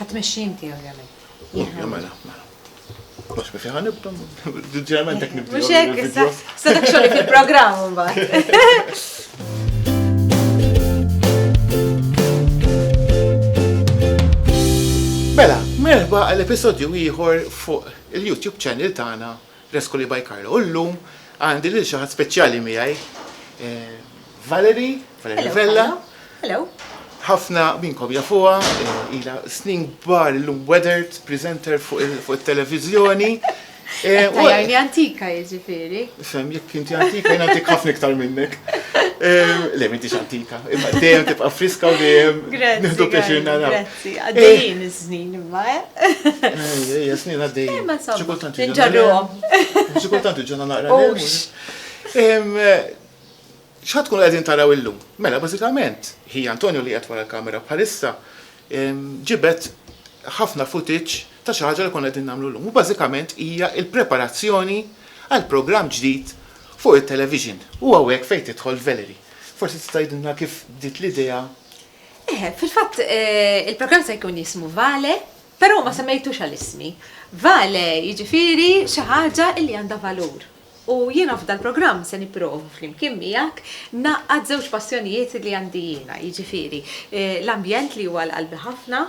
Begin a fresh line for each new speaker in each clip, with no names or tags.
ħatmexxi inti ovvjament.
Mela. Mux mi fiħan nibda, ġeneralment dak nibda.
Mux hekk, sa dak xogħol fil-programm mbagħad.
Mela, merħba għall-episodju ieħor fuq il-YouTube channel tagħna Rescoli by Carlo. U llum għandi lil xi ħadd speċjali miegħi. Valerie Vella.
Hello.
Ħafna minkom jafuha, ila snin kbar illum weathered presenter fuq il-televiżjoni.
Tajjarni antika jiġifieri.
Fem, jekk inti antika, jien antik ħafna iktar minnek. Le, m'intix antika, imma dejjem tibqa' friska u dejjem nieħdu pjaċir naraw.
Grazzi, għaddejjin iż-żnin imma,
Ejja, snin għaddejjin.
Imma insomma,
Xi kultant
nġarruhom.
Xi kultant ġonna naqra. X'ħad tkunu qegħdin taraw illum? Mela, bażikament, hija Antonio li qed wara l-kamera bħalissa ġibet ħafna footage ta' xi ħaġa li konna qegħdin nagħmlu llum. U bażikament hija l-preparazzjoni għal programm ġdid fuq it-television. U hawnhekk fejn tidħol Valerie. Forsi tista' tgħidilna kif dit l-idea.
Fil-fatt il-programm se jkun jismu Vale, però ma semmejtux għal-ismi. Vale jiġifieri xi ħaġa li għandha valur. U jiena f'dal programm se nipprovu flimkien miegħek naqqad żewġ passjonijiet li għandi jiena, jiġifieri l-ambjent li huwa l-qalbi ħafna,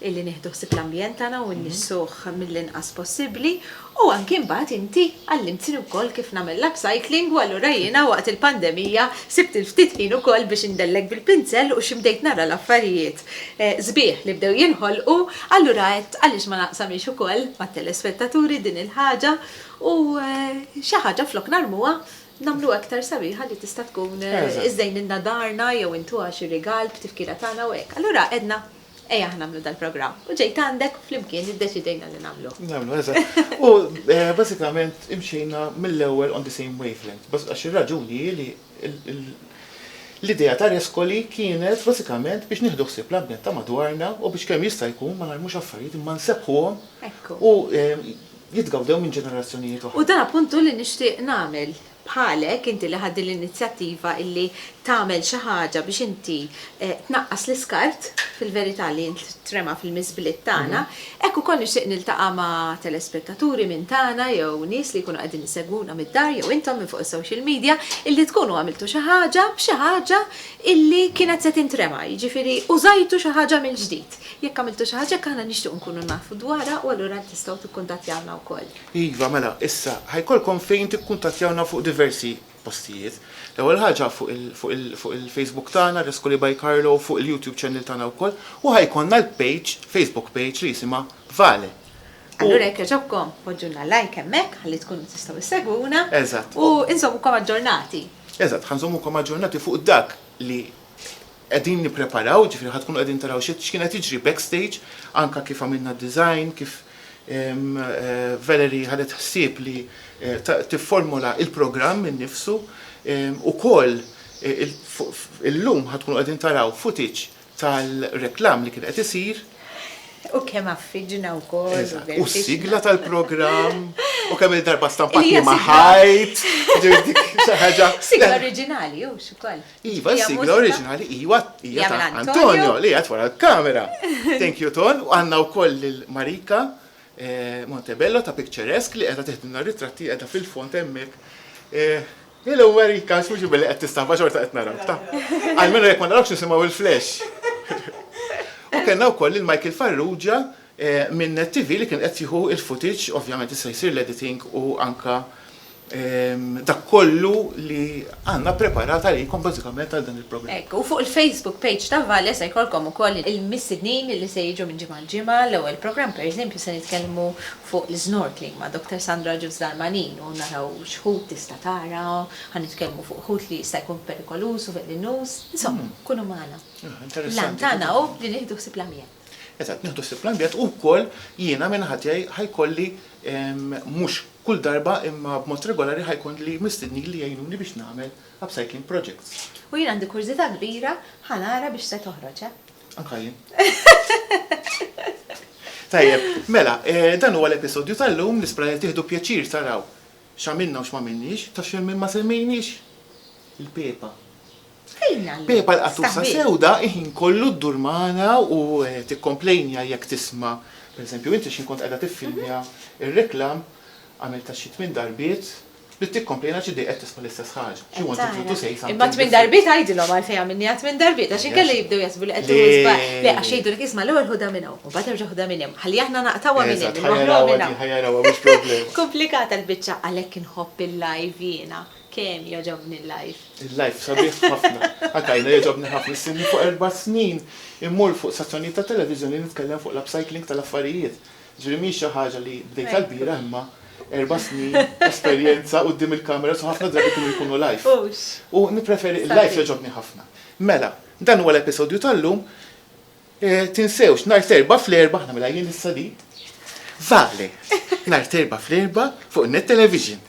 illi nieħdu ħsieb l-ambjent tagħna u nissuh mill-inqas possibbli, u anke mbagħad inti għallimtini wkoll kif nagħmel upcycling u allura jiena waqt il-pandemija sibt il-ftit ħin ukoll biex indellek bil-pinzell u x'imdejt nara l-affarijiet sbieħ li bdew jinħolqu, allura qed għaliex ma naqsamix ukoll mat-telespettaturi din il-ħaġa u xi ħaġa flok narmuha nagħmlu aktar sabiħa li tista' tkun iżdejn inna darna jew intuha xi rigal b'tifkira tagħna u hekk. Allura għedna ejja nagħmlu dal-programm. U ġejt għandek flimkien iddeċidejna li nagħmlu.
Nagħmlu, eżatt. U bażikament imxejna mill-ewwel on the same wavelength. Bas għax ir-raġuni li l-idea ta' Rescoli kienet bażikament biex nieħdu ħsieb l-ambjent ta' madwarna u biex kemm jista' jkun ma nagħmlux affarijiet imma nsebħuhom u jitgawdew minn ġenerazzjonijiet oħra.
U dan appuntu li nixtieq nagħmel bħalek inti li ħaddi l-inizjattiva illi tagħmel xi ħaġa biex inti tnaqqas l-iskart fil-verità li trema fil-miżbliet tagħna, hekk ukoll nixtieq niltaqa' ma' telespettaturi minn tagħna jew nies li jkunu qegħdin isegwuna mid-dar jew intom minn fuq is-social media illi tkunu għamiltu xi ħaġa b'xi ħaġa illi kienet se tintrema, jiġifieri użajtu xi ħaġa mill-ġdid. Jekk għamiltu xi ħaġa aħna nixtieq nkunu nafu dwarha u allura tistgħu tikkuntattjawna wkoll.
Iva, mela, issa ħajkolkom fejn tikkuntattjawna fuq diversi postijiet. L-ewwel ħaġa fuq il-Facebook tagħna, Rescoli by Carlo, fuq il-YouTube channel tagħna wkoll, u ħajkonna l-page, Facebook page li jisimha Vale.
Allura jekk jogħġobkom poġġulna like hemmhekk ħalli tkunu tistgħu issegwuna.
Eżatt.
U insommukom aġġornati.
Eżatt, ħanżommukom aġġornati fuq dak li qegħdin nippreparaw, ġifieri ħad tkunu qegħdin taraw x'kienet jiġri backstage, anke kif għamilna d-design, kif Valerie ħadet ħsieb li tifformula il-programm innifsu ukoll illum ħad tkunu qegħdin taraw footage tal-reklam li kien qed isir.
U kemm affiġna wkoll.
U s-sigla tal-programm, u kemm il-darba stampati ma' ħajt.
Sigla oriġinali, u xukoll.
Iva, s-sigla oriġinali, iwa, hija ta' Antonio li qed wara l-kamera. Thank you, Ton. U għandna wkoll il-Marika Montebello ta' Picturesque li qiegħda teħdilna ritratti qiegħda fil-font hemmhekk. Hello Marika, x'mhux billi qed tistampa xorta qed naraw ta'. Għalmenu jekk ma narawx nisimgħu il-flash. U kellna wkoll il-Michael Farrugia minn NetTV li kien qed jieħu il-footage, ovvjament issa jsir l-editing u anka dak kollu li għandna preparata għalikom bażikament għal dan il-programm.
Ekku, fuq il-Facebook page ta' Vale se jkollkom ukoll il-mistednin li se jiġu minn ġimgħa l-ġimgħa. L-ewwel programm pereżempju se nitkellmu fuq l-snorkeling ma' Dr. Sandra Ġuz Darmanin u naraw x'ħut tista' tara, ħanitkellmu fuq ħut li jista' jkun perikolus u velenus. Insomma, kunu magħna. Lan tagħna hu li nieħdu ħsieb l-ambjent.
Eżatt, nieħdu ħsieb l-ambjent u wkoll jiena minn ħadd ħajkolli mhux kull darba imma b'mod regolari ħajkun li mistedni li jgħinuni biex nagħmel upcycling projects.
U jien għandi kurżità kbira ħanara biex se toħroġ.
Anka jien. Tajjeb, mela, dan huwa l-episodju tal-lum nispra li tieħdu pjaċir taraw x'għamilna u x'ma minniex, taf x'minn ma semmejniex. Il-pepa. Pepa l-qatusa sewda iħin kollu d-durmana u tikkomplejnja jekk tisma. Per esempio, inti xin kont qiegħda tiffilmja ir-reklam għamilta xi 8 darbiet li tikkomplejna xi dejqed tisma' l-istess ħaġa. Xi want to say something.
Imma 8 darbiet għajdilhom għalfejn għamilni 8 darbiet għax inkella jibdew jasbu li qed tużba. Le għax jgħidu li isma' l-ewwel ħudha minn hawn, u bagħad terġa' ħudha minn hemm. Ħalli aħna naqtawha minn hemm, nwaħħluha minn hawn.
Ħajjarawha mhux problema.
Komplikata l-biċċa għalhekk inħobb il-live jiena. Kemm jogħġobni il-live.
Il-live sabiħ ħafna. Għakajna jogħġobni ħafna s-sinni fuq 4 snin. Immur fuq stazzjonijiet ta' televiżjoni nitkellem fuq l-upcycling tal-affarijiet. Ġifieri mhix xi ħaġa li bdejt kbira imma 4 snin esperjenza quddiem il-kamera so ħafna drabi kienu jkunu live. U nippreferi il-live jogħġobni ħafna. Mela, dan huwa l-episodju tal-lum. Tinsewx nhar terba' fl-erba' nagħmilha jien issa di. Vale, nhar terba' fl-erba' fuq Net Television.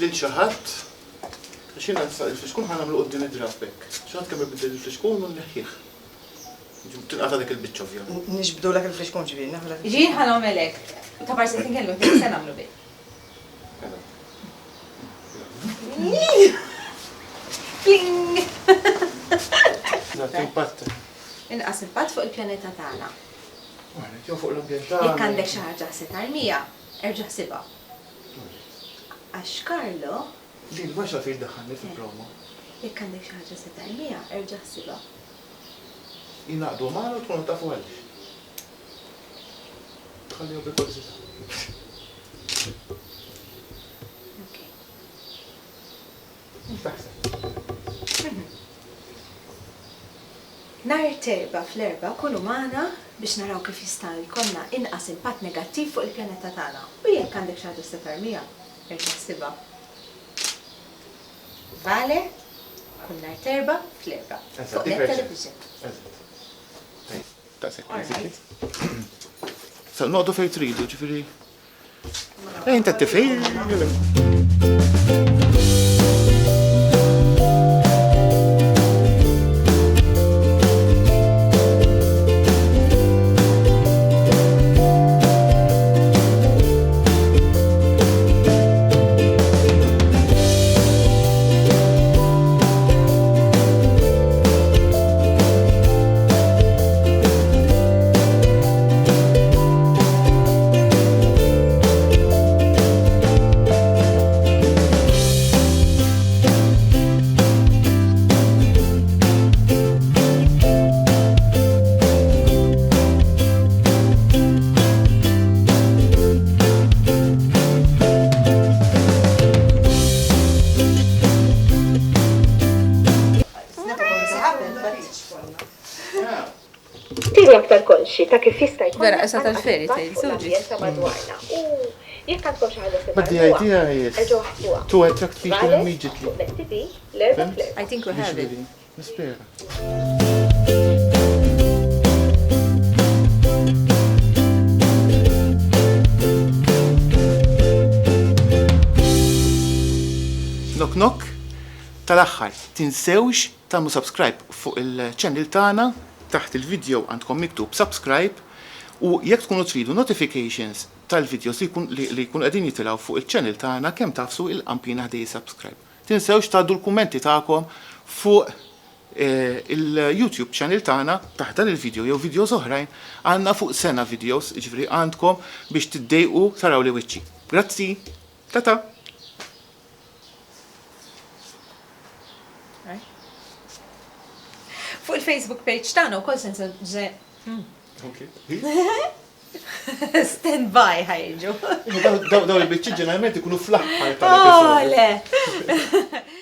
L-inċaħat, xina il-fliskun ħanamlu qoddin id-drafbek. ċaħat kemm ibdil il-fliskun u n-neħħieħ. Tinqata dik il-bicċa ovvja.
Nixbdu lak il-fliskun ġivir, naħla.
Ġin ħanomelek. Ta' parsi tinkellu, se nagħmlu bih. Pling! Inqas impatt fuq il-pjaneta tagħna.
Jew fuq l-ambjent tagħna.
Jekk għandek xi ħaġa se tarmija, erġa' ħsibha. Għax Karlo...
Din ma xafir daħħalni fil-promo.
Jekk għandek xi ħaġa se tarmija, erġa' ħsibha.
Jinaqdu magħna u tkunu tafu għaliex. Tħallihom bil-kurzità.
Okay. Nhar terba' fl-erba' kunu magħna biex naraw kif jista' jkollna inqas impatt negattiv fuq il-pjaneta tagħna. U jekk għandek xi ħaġa se tarmija, erġa' ħsibha. Vale, kull nhar terba' fl-erba' fuq Net Television.
Sa noqdu fejn tridu, ġifieri. Inta tifej.
Tiru aktar konxi ta' kif jista' jkun.
Vera, issa tal-fairy tales, uġi.
Jekk għandkom xi ħaġa se
But the idea is to attract people immediately.
I think we have it.
Nispera. Knock knock. Tal-aħħar, tinsewx tagħmlu subscribe fuq il-channel tagħna taħt il-video għandkom miktub subscribe u jekk tkunu tridu notifications tal-videos li jkunu qegħdin jitilgħu fuq il-channel tagħna kemm tafsu il-qampina ħdej subscribe. Tinsewx tagħdu l-kummenti tagħkom fuq il-YouTube channel tagħna taħt dan il-video jew videos oħrajn għandna fuq sena videos, ġifri għandkom biex tiddejqu taraw li wiċċi. Grazzi. Tata.
Fuq il-Facebook page tagħna wkoll se nże. Stand by ħajġu.
Daw il-biċċi ġeneralment ikunu fl-aħħar
tal-episodju.